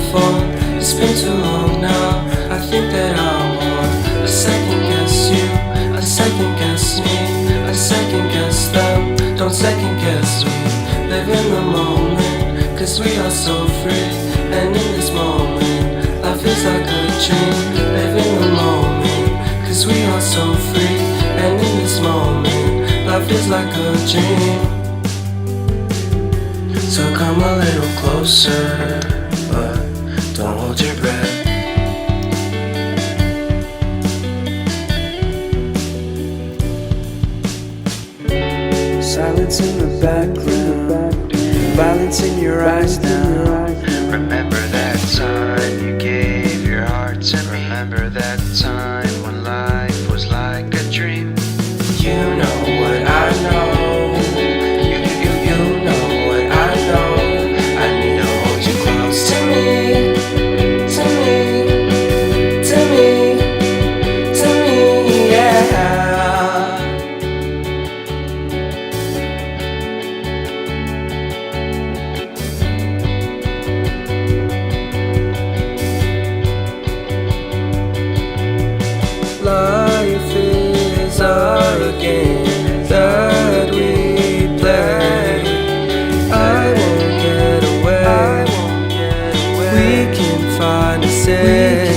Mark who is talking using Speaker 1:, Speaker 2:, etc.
Speaker 1: before. It's been too long now. I think that I want to second guess you, I second guess me, I second guess them. Don't second guess me. Live in the moment, cause we are so free. And in this moment, life is like a dream. Live in the moment, cause we are so free. And in this moment, life is like a dream. So come a little closer, but don't hold your breath. Silence in the background, violence in your eyes now.
Speaker 2: Remember that time you gave your heart to me. Remember that time when life was like a dream.
Speaker 1: You know what I know. You know what I know. I need to hold you close to me, to me, to me, to me, yeah. Life is our game that we play. I won't get away. We can find a safe